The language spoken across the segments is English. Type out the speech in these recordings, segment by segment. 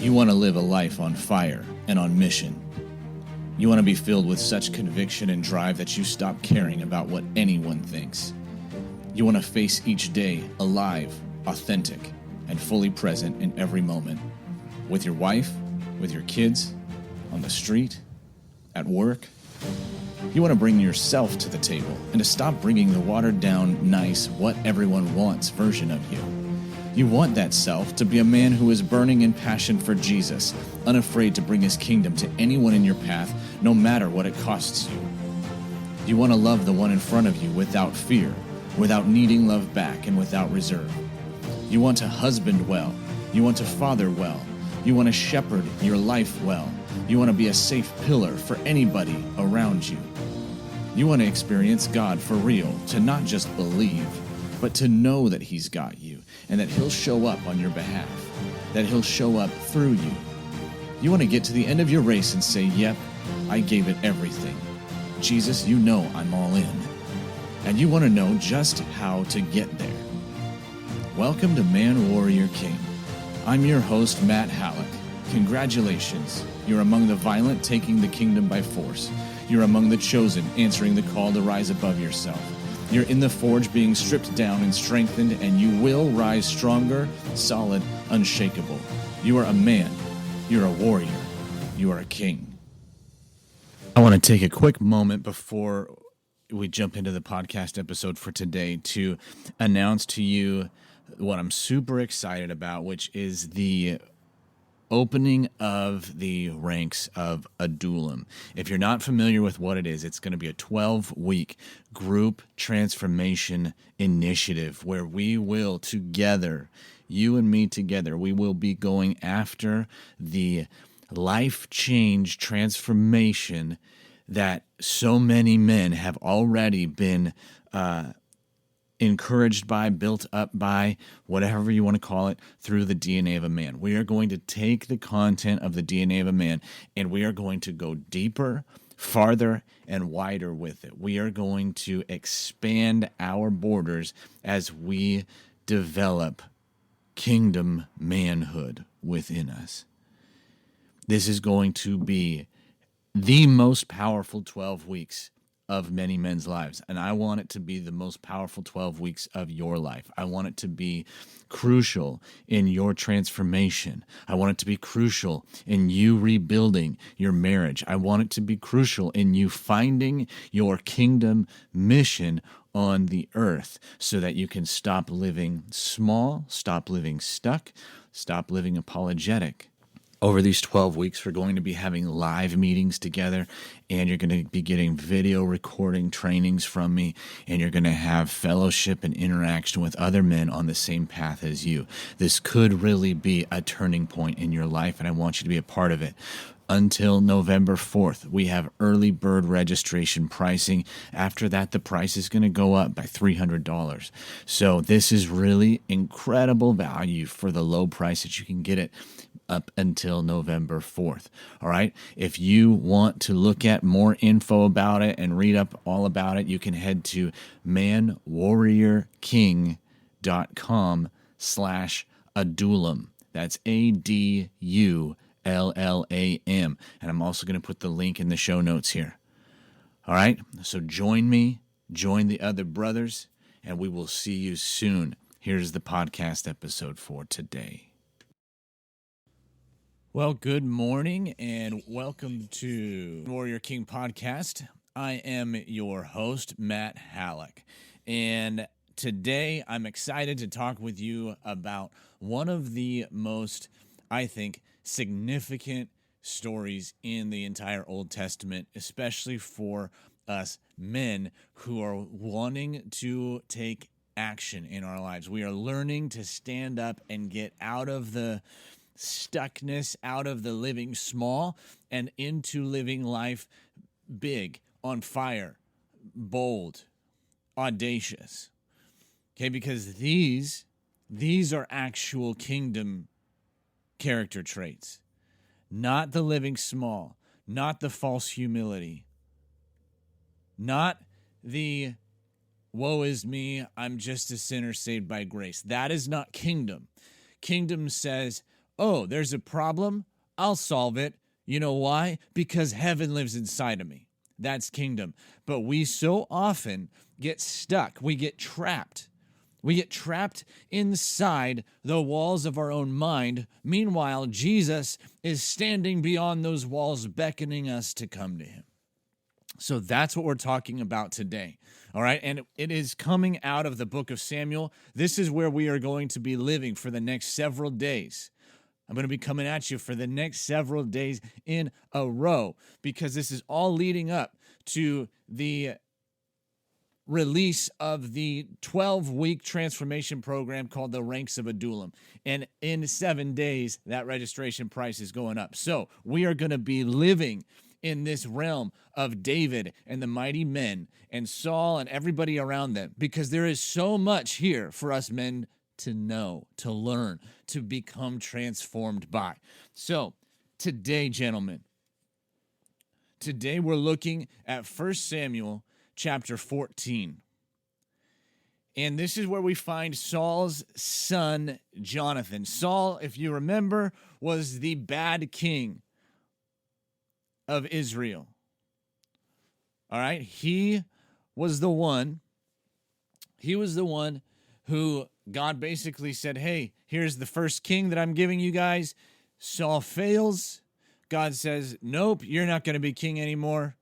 You want to live a life on fire and on mission. You want to be filled with such conviction and drive that you stop caring about what anyone thinks. You want to face each day alive, authentic, and fully present in every moment. With your wife, with your kids, on the street, at work. You want to bring yourself to the table and to stop bringing the watered-down, nice, what everyone wants version of you. You want that self to be a man who is burning in passion for Jesus, unafraid to bring his kingdom to anyone in your path, no matter what it costs you. You want to love the one in front of you without fear, without needing love back, and without reserve. You want to husband well. You want to father well. You want to shepherd your life well. You want to be a safe pillar for anybody around you. You want to experience God for real, to not just believe, but to know that he's got you and that he'll show up on your behalf, that he'll show up through you. You want to get to the end of your race and say, yep, I gave it everything. Jesus, you know I'm all in. And you want to know just how to get there. Welcome to Man, Warrior, King. I'm your host, Matt Hallock. Congratulations. You're among the violent, taking the kingdom by force. You're among the chosen, answering the call to rise above yourself. You're in the forge, being stripped down and strengthened, and you will rise stronger, solid, unshakable. You are a man. You're a warrior. You are a king. I want to take a quick moment before we jump into the podcast episode for today to announce to you what I'm super excited about, which is the opening of the Ranks of Adullam. If you're not familiar with what it is, it's going to be a 12-week group transformation initiative where we will together, you and me together, we will be going after the life change transformation that so many men have already been encouraged by, built up by, whatever you want to call it, through the DNA of a man. We are going to take the content of the DNA of a man and we are going to go deeper, farther, and wider with it. We are going to expand our borders as we develop kingdom manhood within us. This is going to be the most powerful 12 weeks of many men's lives. And I want it to be the most powerful 12 weeks of your life. I want it to be crucial in your transformation. I want it to be crucial in you rebuilding your marriage. I want it to be crucial in you finding your kingdom mission on the earth so that you can stop living small, stop living stuck, stop living apologetic. Over these 12 weeks, we're going to be having live meetings together, and you're going to be getting video recording trainings from me, and you're going to have fellowship and interaction with other men on the same path as you. This could really be a turning point in your life, and I want you to be a part of it. Until November 4th, we have early bird registration pricing. After that, the price is going to go up by $300. So this is really incredible value for the low price that you can get it up until November 4th. All right. If you want to look at more info about it and read up all about it, you can head to manwarriorking.com/Adullam. That's ADULLAM. And I'm also going to put the link in the show notes here. All right. So join me, join the other brothers, and we will see you soon. Here's the podcast episode for today. Well, good morning and welcome to Warrior King Podcast. I am your host, Matt Hallock. And today I'm excited to talk with you about one of the most, I think, significant stories in the entire Old Testament, especially for us men who are wanting to take action in our lives. We are learning to stand up and get out of the stuckness, out of the living small and into living life big, on fire, bold, audacious. Okay, because these are actual kingdom character traits, not the living small, not the false humility, not the woe is me, I'm just a sinner saved by grace. That is not kingdom. Kingdom says, oh, there's a problem, I'll solve it. You know why? Because heaven lives inside of me. That's kingdom. But we so often get stuck. We get trapped. We get trapped inside the walls of our own mind. Meanwhile, Jesus is standing beyond those walls, beckoning us to come to him. So that's what we're talking about today. All right. And it is coming out of the book of Samuel. This is where we are going to be living for the next several days. I'm going to be coming at you for the next several days in a row, because this is all leading up to the release of the 12-week transformation program called the Ranks of Adullam. And in 7 days, that registration price is going up. So we are going to be living in this realm of David and the mighty men and Saul and everybody around them, because there is so much here for us men to know, to learn, to become transformed by. So today, gentlemen, today we're looking at 1 Samuel chapter 14. And this is where we find Saul's son, Jonathan. Saul, if you remember, was the bad king of Israel. All right? He was the one who God basically said, hey, here's the first king that I'm giving you guys. Saul fails. God says, nope, you're not going to be king anymore.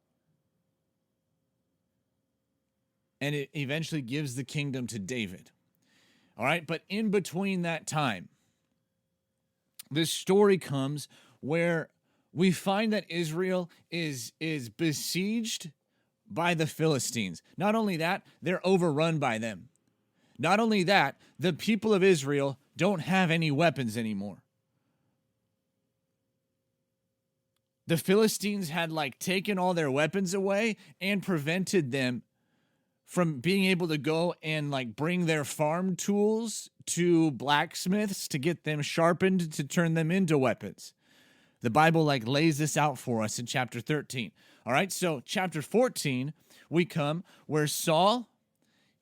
And it eventually gives the kingdom to David. All right, but in between that time, this story comes where we find that Israel is besieged by the Philistines. Not only that, they're overrun by them. Not only that, the people of Israel don't have any weapons anymore. The Philistines had taken all their weapons away and prevented them from being able to go and bring their farm tools to blacksmiths to get them sharpened to turn them into weapons. The Bible lays this out for us in chapter 13. All right, so chapter 14, we come where Saul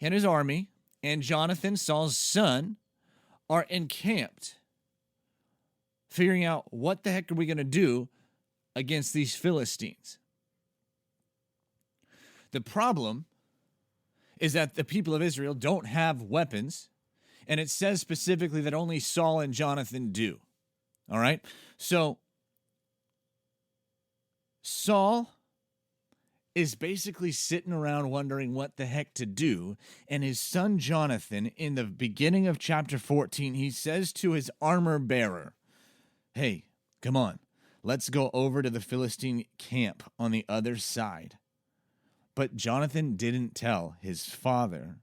and his army and Jonathan, Saul's son, are encamped, figuring out what the heck are we going to do against these Philistines. The problem is that the people of Israel don't have weapons, and it says specifically that only Saul and Jonathan do. All right? So Saul is basically sitting around wondering what the heck to do, and his son Jonathan, in the beginning of chapter 14, he says to his armor bearer, hey, come on, let's go over to the Philistine camp on the other side. But Jonathan didn't tell his father.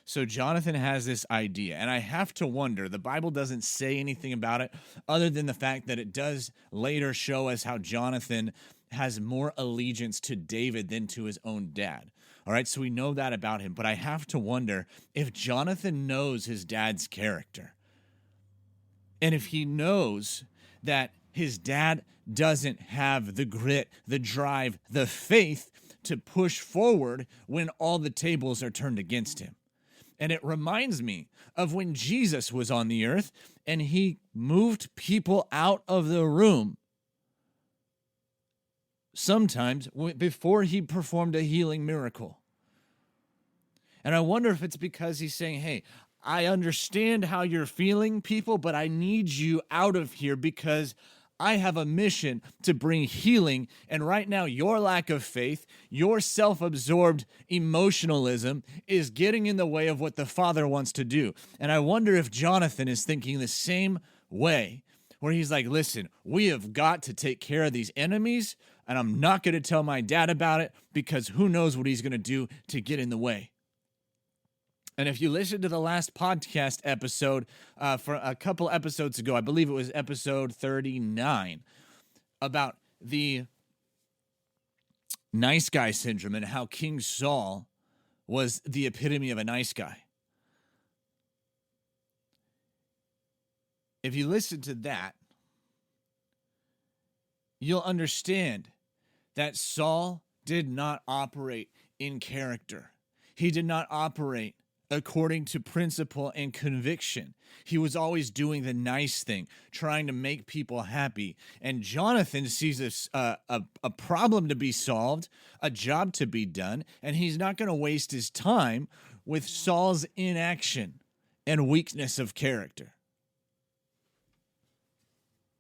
So Jonathan has this idea, and I have to wonder, the Bible doesn't say anything about it other than the fact that it does later show us how Jonathan has more allegiance to David than to his own dad. All right, so we know that about him, but I have to wonder if Jonathan knows his dad's character. And if he knows that his dad doesn't have the grit, the drive, the faith to push forward when all the tables are turned against him. And it reminds me of when Jesus was on the earth and he moved people out of the room sometimes before he performed a healing miracle. And I wonder if it's because he's saying, hey, I understand how you're feeling, people, but I need you out of here because I have a mission to bring healing, and right now your lack of faith, your self-absorbed emotionalism is getting in the way of what the Father wants to do. And I wonder if Jonathan is thinking the same way, where he's like, listen, we have got to take care of these enemies, and I'm not going to tell my dad about it because who knows what he's going to do to get in the way. And if you listen to the last podcast episode for a couple episodes ago, I believe it was episode 39, about the nice guy syndrome and how King Saul was the epitome of a nice guy. If you listen to that, you'll understand that Saul did not operate in character. He did not operate according to principle and conviction. He was always doing the nice thing, trying to make people happy. And Jonathan sees this a problem to be solved, a job to be done, and he's not going to waste his time with Saul's inaction and weakness of character.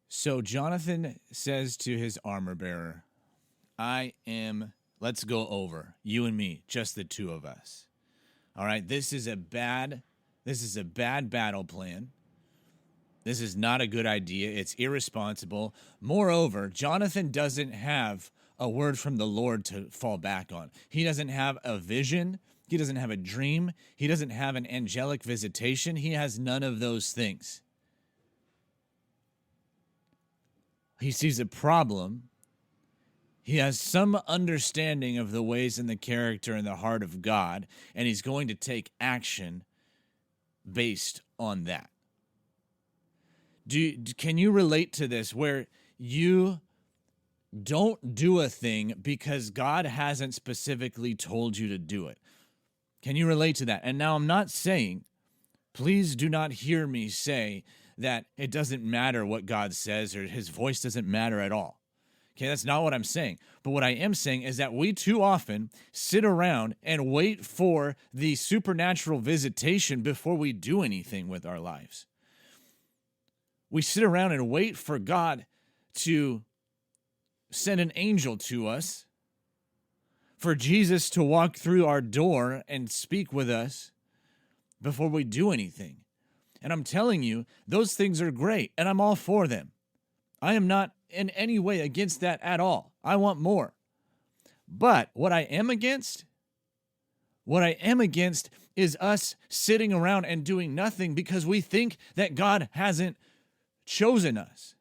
So Jonathan says to his armor bearer, let's go over, you and me, just the two of us. All right, this is a bad battle plan. This is not a good idea. It's irresponsible. Moreover, Jonathan doesn't have a word from the Lord to fall back on. He doesn't have a vision. He doesn't have a dream. He doesn't have an angelic visitation. He has none of those things. He sees a problem. He has some understanding of the ways and the character and the heart of God, and he's going to take action based on that. Can you relate to this, where you don't do a thing because God hasn't specifically told you to do it? Can you relate to that? And now I'm not saying, please do not hear me say that it doesn't matter what God says or his voice doesn't matter at all. Okay, that's not what I'm saying. But what I am saying is that we too often sit around and wait for the supernatural visitation before we do anything with our lives. We sit around and wait for God to send an angel to us, for Jesus to walk through our door and speak with us before we do anything. And I'm telling you, those things are great, and I'm all for them. I am not in any way against that at all. I want more. But what I am against is us sitting around and doing nothing because we think that God hasn't chosen us.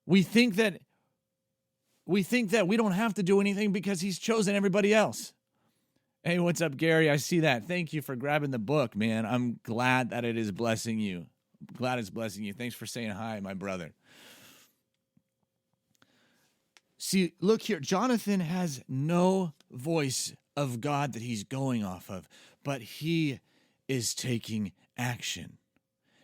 We think that we don't have to do anything because he's chosen everybody else. Hey, what's up, Gary? I see that. Thank you for grabbing the book, man. I'm glad that it is blessing you. Glad it's blessing you. Thanks for saying hi, my brother. See, look here. Jonathan has no voice of God that he's going off of, but he is taking action.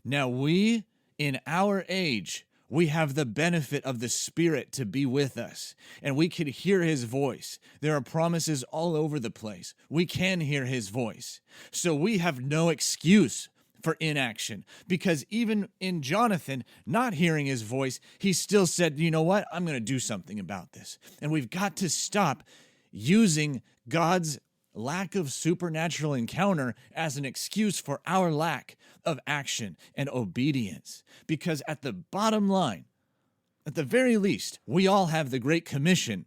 Now, we, in our age, we have the benefit of the Spirit to be with us, and we can hear his voice. There are promises all over the place. We can hear his voice. So we have no excuse for inaction, because even in Jonathan not hearing his voice, he still said, you know what? I'm going to do something about this. And we've got to stop using God's lack of supernatural encounter as an excuse for our lack of action and obedience. Because at the bottom line, at the very least, we all have the Great Commission.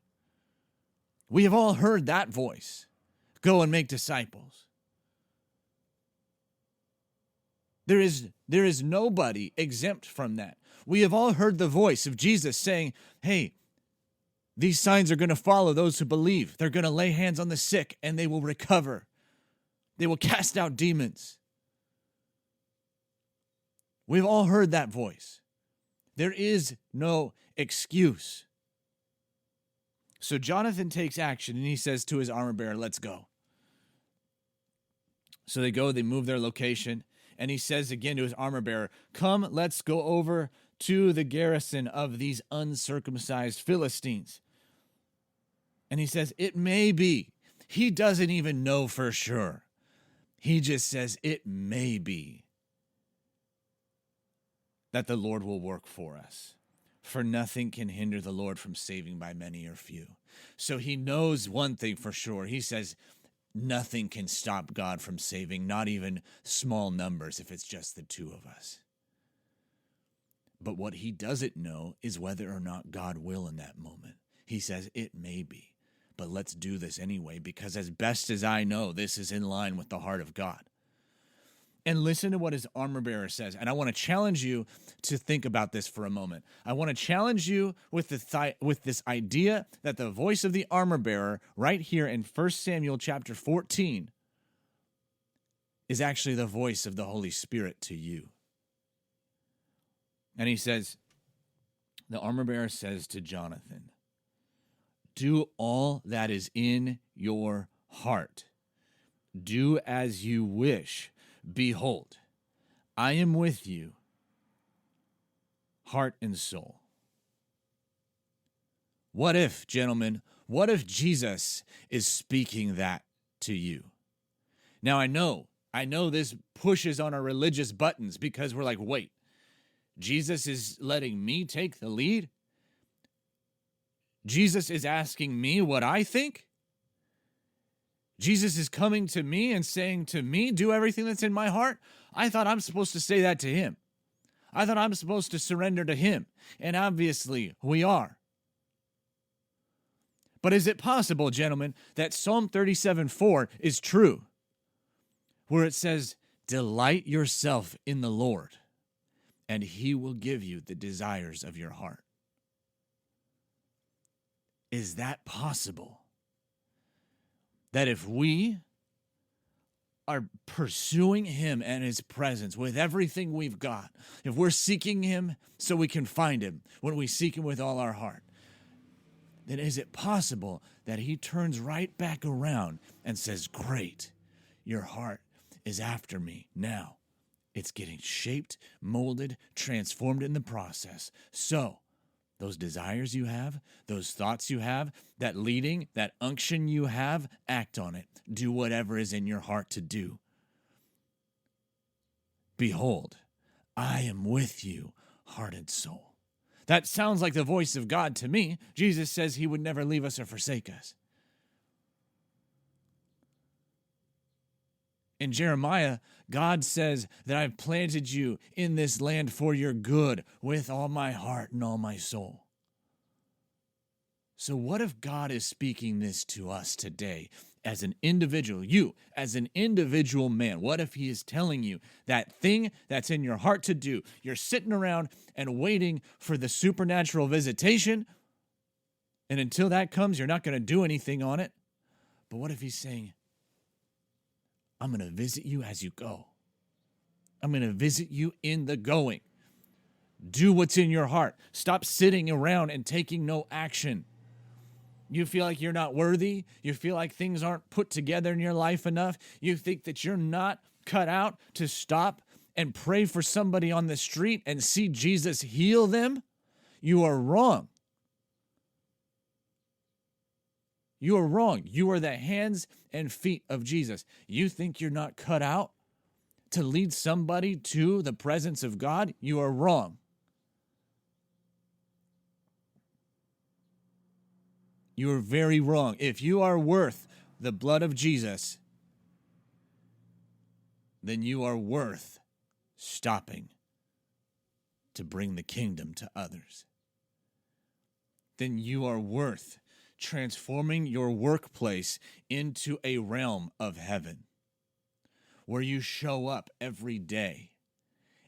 We have all heard that voice. Go and make disciples. There is nobody exempt from that. We have all heard the voice of Jesus saying, hey, these signs are going to follow those who believe. They're going to lay hands on the sick and they will recover. They will cast out demons. We've all heard that voice. There is no excuse. So Jonathan takes action and he says to his armor bearer, let's go. So they go, they move their location. And he says again to his armor bearer, come, let's go over to the garrison of these uncircumcised Philistines. And he says, it may be. He doesn't even know for sure. He just says, it may be that the Lord will work for us. For nothing can hinder the Lord from saving by many or few. So he knows one thing for sure. He says, nothing can stop God from saving, not even small numbers if it's just the two of us. But what he doesn't know is whether or not God will in that moment. He says, it may be, but let's do this anyway, because as best as I know, this is in line with the heart of God. And listen to what his armor bearer says. And I want to challenge you to think about this for a moment. I want to challenge you with this idea that the voice of the armor bearer right here in 1 Samuel chapter 14 is actually the voice of the Holy Spirit to you. And he says, the armor bearer says to Jonathan, do all that is in your heart Do as you wish. Behold, I am with you, heart and soul. What if, gentlemen, what if Jesus is speaking that to you? Now, I know this pushes on our religious buttons because we're like, wait, Jesus is letting me take the lead? Jesus is asking me what I think? Jesus is coming to me and saying to me, do everything that's in my heart? I thought I'm supposed to say that to him. I thought I'm supposed to surrender to him. And obviously, we are. But is it possible, gentlemen, that Psalm 37:4 is true? Where it says, delight yourself in the Lord, and he will give you the desires of your heart. Is that possible? That if we are pursuing him and his presence with everything we've got, if we're seeking him so we can find him when we seek him with all our heart, then is it possible that he turns right back around and says, great, your heart is after me now. It's getting shaped, molded, transformed in the process. So those desires you have, those thoughts you have, that leading, that unction you have, act on it. Do whatever is in your heart to do. Behold, I am with you, heart and soul. That sounds like the voice of God to me. Jesus says he would never leave us or forsake us. In Jeremiah, God says that I've planted you in this land for your good with all my heart and all my soul. So what if God is speaking this to us today as an individual, you as an individual man? What if he is telling you that thing that's in your heart to do? You're sitting around and waiting for the supernatural visitation, and until that comes, you're not going to do anything on it. But what if he's saying, I'm going to visit you as you go. I'm going to visit you in the going. Do what's in your heart. Stop sitting around and taking no action. You feel like you're not worthy. You feel like things aren't put together in your life enough. You think that you're not cut out to stop and pray for somebody on the street and see Jesus heal them. You are wrong. You are wrong. You are the hands and feet of Jesus. You think you're not cut out to lead somebody to the presence of God? You are wrong. You are very wrong. If you are worth the blood of Jesus, then you are worth stopping to bring the kingdom to others. Then you are worth transforming your workplace into a realm of heaven where you show up every day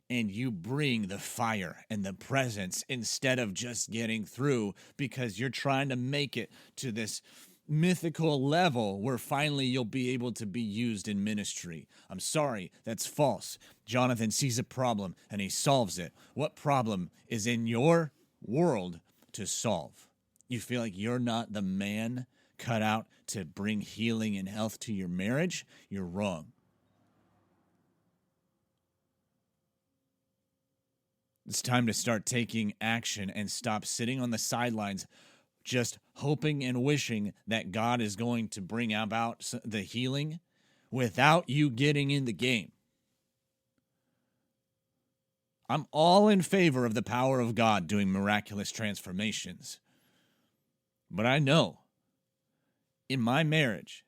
and you bring the fire and the presence instead of just getting through because you're trying to make it to this mythical level where finally you'll be able to be used in ministry. I'm sorry, that's false. Jonathan sees a problem and he solves it. What problem is in your world to solve? You feel like you're not the man cut out to bring healing and health to your marriage? You're wrong. It's time to start taking action and stop sitting on the sidelines just hoping and wishing that God is going to bring about the healing without you getting in the game. I'm all in favor of the power of God doing miraculous transformations. But I know in my marriage,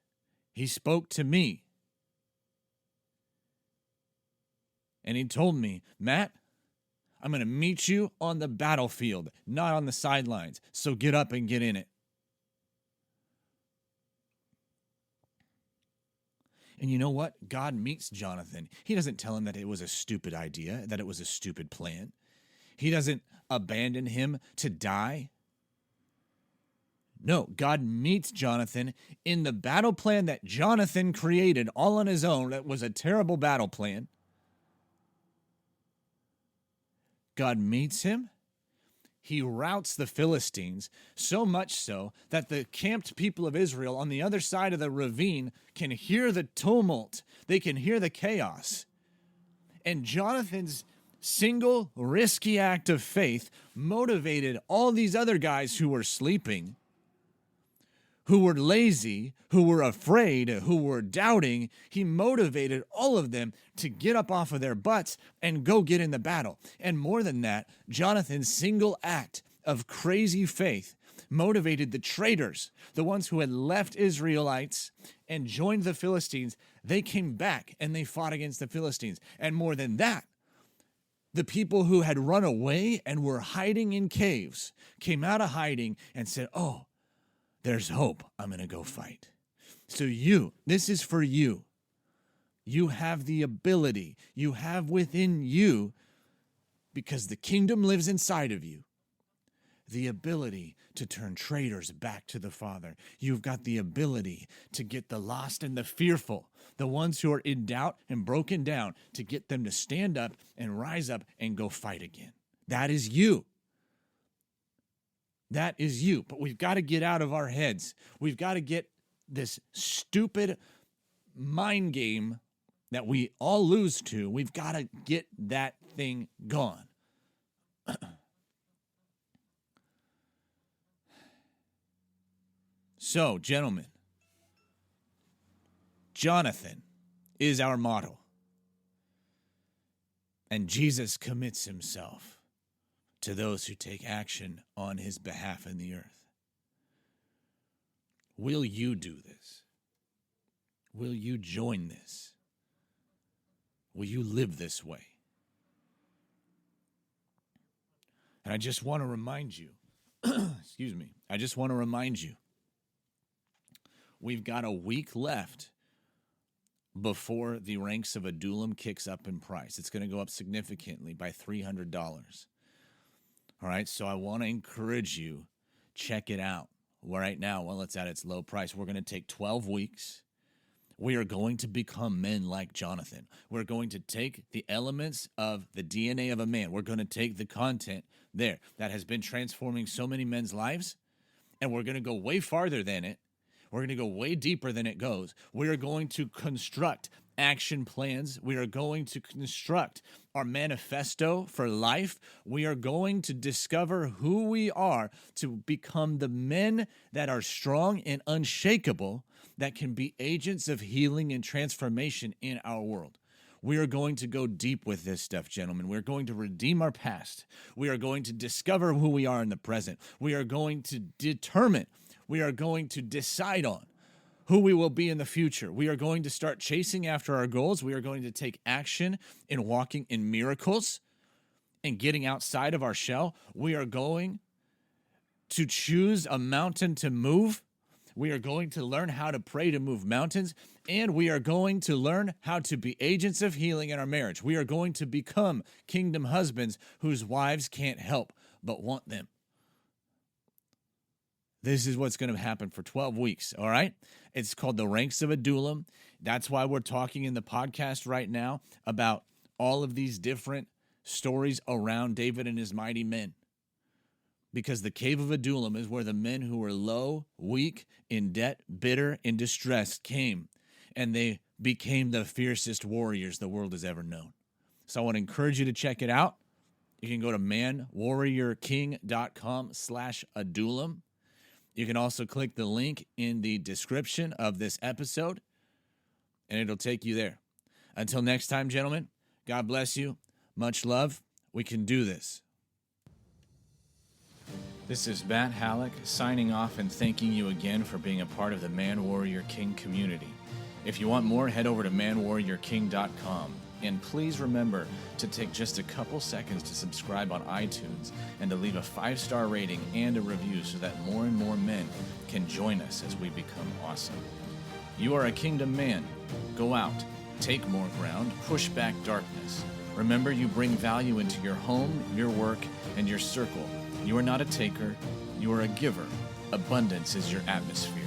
he spoke to me and he told me, Matt, I'm going to meet you on the battlefield, not on the sidelines. So get up and get in it. And you know what? God meets Jonathan. He doesn't tell him that it was a stupid idea, that it was a stupid plan. He doesn't abandon him to die. No, God meets Jonathan in the battle plan that Jonathan created all on his own. That was a terrible battle plan. God meets him. he routs the Philistines, so much so that the camped people of Israel on the other side of the ravine can hear the tumult. They can hear the chaos. And Jonathan's single risky act of faith motivated all these other guys who were sleeping, who were lazy, who were afraid, who were doubting. He motivated all of them to get up off of their butts and go get in the battle. And more than that, Jonathan's single act of crazy faith motivated the traitors, the ones who had left Israelites and joined the Philistines. They came back and they fought against the Philistines. And more than that, the people who had run away and were hiding in caves came out of hiding and said, oh, there's hope. I'm going to go fight. So this is for you. You have the ability. You have within you, because the kingdom lives inside of you, the ability to turn traitors back to the Father. You've got the ability to get the lost and the fearful, the ones who are in doubt and broken down, to get them to stand up and rise up and go fight again. That is you. That is you. But we've got to get out of our heads. We've got to get this stupid mind game that we all lose to. We've got to get that thing gone. So, gentlemen, Jonathan is our model. And Jesus commits himself to those who take action on his behalf in the earth. Will you do this? Will you join this? Will you live this way? And I just want to remind you, I just want to remind you, we've got a week left before the Ranks of Adullam kicks up in price. It's going to go up significantly by $300. All right, so I want to encourage you, check it out. Right now, while it's at its low price, we're going to take 12 weeks. We are going to become men like Jonathan. We're going to take the elements of the DNA of a man. We're going to take the content there that has been transforming so many men's lives, and we're going to go way farther than it. We're going to go way deeper than it goes. We are going to construct action plans. We are going to construct our manifesto for life. We are going to discover who we are to become the men that are strong and unshakable, that can be agents of healing and transformation in our world. We are going to go deep with this stuff, gentlemen. We're going to redeem our past. We are going to discover who we are in the present. We are going to determine, we are going to decide on who we will be in the future. We are going to start chasing after our goals. We are going to take action in walking in miracles and getting outside of our shell. We are going to choose a mountain to move. We are going to learn how to pray to move mountains, and we are going to learn how to be agents of healing in our marriage. We are going to become kingdom husbands whose wives can't help but want them. This is what's going to happen for 12 weeks, all right? It's called the Ranks of Adullam. That's why we're talking in the podcast right now about all of these different stories around David and his mighty men. Because the cave of Adullam is where the men who were low, weak, in debt, bitter, and distressed came, and they became the fiercest warriors the world has ever known. So I want to encourage you to check it out. You can go to manwarriorking.com/Adullam. You can also click the link in the description of this episode, and it'll take you there. Until next time, gentlemen, God bless you. Much love. We can do this. This is Matt Hallock signing off and thanking you again for being a part of the Man Warrior King community. If you want more, head over to manwarriorking.com. And please remember to take just a couple seconds to subscribe on iTunes and to leave a 5-star rating and a review so that more and more men can join us as we become awesome. You are a kingdom man. Go out, take more ground, push back darkness. Remember, you bring value into your home, your work, and your circle. You are not a taker, you are a giver. Abundance is your atmosphere.